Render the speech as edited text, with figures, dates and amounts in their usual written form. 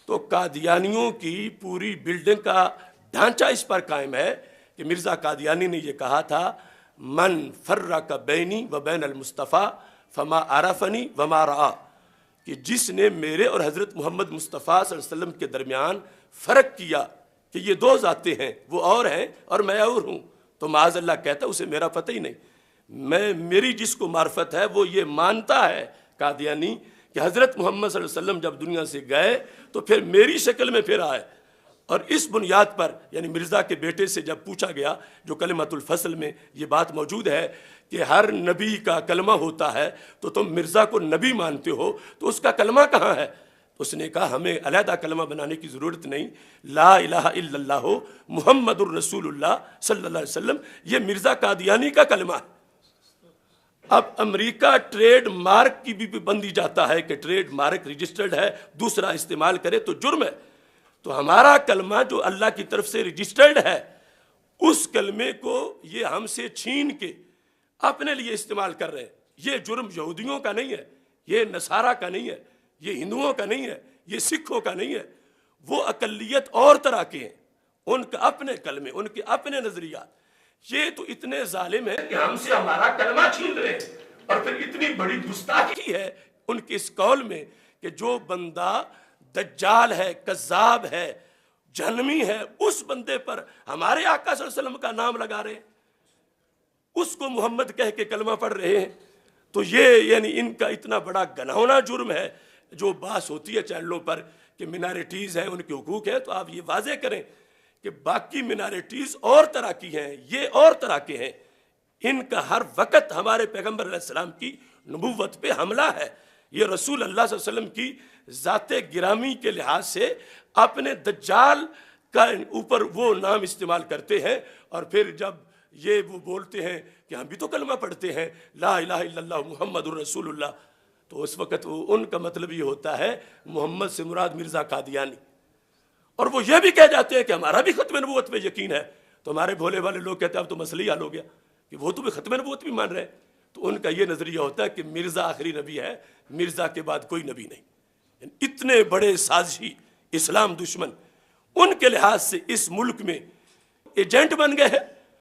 تو قادیانیوں کی پوری بلڈنگ کا ڈھانچہ اس پر قائم ہے کہ مرزا قادیانی نے یہ کہا تھا من فرق بینی و بین المصطفیٰ فما عرفنی وما رعا، کہ جس نے میرے اور حضرت محمد مصطفیٰ صلی اللہ علیہ وسلم کے درمیان فرق کیا کہ یہ دو ذاتیں ہیں، وہ اور ہیں اور میں اور ہوں، تو معاذ اللہ کہتا اسے میرا پتہ ہی نہیں۔ میری جس کو معرفت ہے وہ یہ مانتا ہے قادیانی کہ حضرت محمد صلی اللہ علیہ وسلم جب دنیا سے گئے تو پھر میری شکل میں پھر آئے، اور اس بنیاد پر یعنی مرزا کے بیٹے سے جب پوچھا گیا، جو کلمۃ الفصل میں یہ بات موجود ہے کہ ہر نبی کا کلمہ ہوتا ہے، تو تم مرزا کو نبی مانتے ہو تو اس کا کلمہ کہاں ہے؟ اس نے کہا ہمیں علیحدہ کلمہ بنانے کی ضرورت نہیں، لا الہ الا اللہ محمد الرسول اللہ صلی اللہ علیہ وسلم، یہ مرزا قادیانی کا کلمہ ہے۔ اب امریکہ ٹریڈ مارک کی بھی پابندی جاتا ہے کہ ٹریڈ مارک رجسٹرڈ ہے، دوسرا استعمال کرے تو جرم ہے، تو ہمارا کلمہ جو اللہ کی طرف سے رجسٹرڈ ہے، اس کلمے کو یہ ہم سے چھین کے اپنے لیے استعمال کر رہے ہیں۔ یہ جرم یہودیوں کا نہیں ہے، یہ نصارہ کا نہیں ہے، یہ ہندوؤں کا نہیں ہے، یہ سکھوں کا نہیں ہے، وہ اقلیت اور طرح کے ہیں، ان کے اپنے کلمے، ان کے اپنے نظریات۔ یہ تو اتنے ظالم ہیں کہ ہم سے ہمارا کلمہ چھین رہے ہیں، اور پھر اتنی بڑی گستاخی ہے ان کے اس قول میں کہ جو بندہ دجال ہے، کذاب ہے، جہنمی ہے، اس بندے پر ہمارے آقا صلی اللہ علیہ وسلم کا نام لگا رہے ہیں، اس کو محمد کہہ کے کلمہ پڑھ رہے ہیں۔ تو یہ یعنی ان کا اتنا بڑا گناہونا جرم ہے۔ جو بحث ہوتی ہے چینلوں پر کہ منارٹیز ہیں، ان کے حقوق ہیں، تو آپ یہ واضح کریں کہ باقی منارٹیز اور طرح کی ہیں، یہ اور طرح کے ہیں، ان کا ہر وقت ہمارے پیغمبر علیہ السلام کی نبوت پہ حملہ ہے۔ یہ رسول اللہ صلی اللہ علیہ وسلم کی ذات گرامی کے لحاظ سے اپنے دجال کا اوپر وہ نام استعمال کرتے ہیں، اور پھر جب یہ وہ بولتے ہیں کہ ہم بھی تو کلمہ پڑھتے ہیں لا الہ الا اللہ محمد الرسول اللہ، تو اس وقت ان کا مطلب یہ ہوتا ہے محمد سے مراد مرزا قادیانی، اور وہ یہ بھی کہہ جاتے ہیں کہ ہمارا بھی ختم نبوت میں یقین ہے۔ تو ہمارے بھولے والے لوگ کہتے ہیں اب تو مسئلہ ہی حل ہو گیا کہ وہ تو بھی ختم نبوت بھی مان رہے ہیں۔ تو ان کا یہ نظریہ ہوتا ہے کہ مرزا آخری نبی ہے، مرزا کے بعد کوئی نبی نہیں۔ اتنے بڑے سازشی اسلام دشمن ان کے لحاظ سے اس ملک میں ایجنٹ بن گئے ہیں۔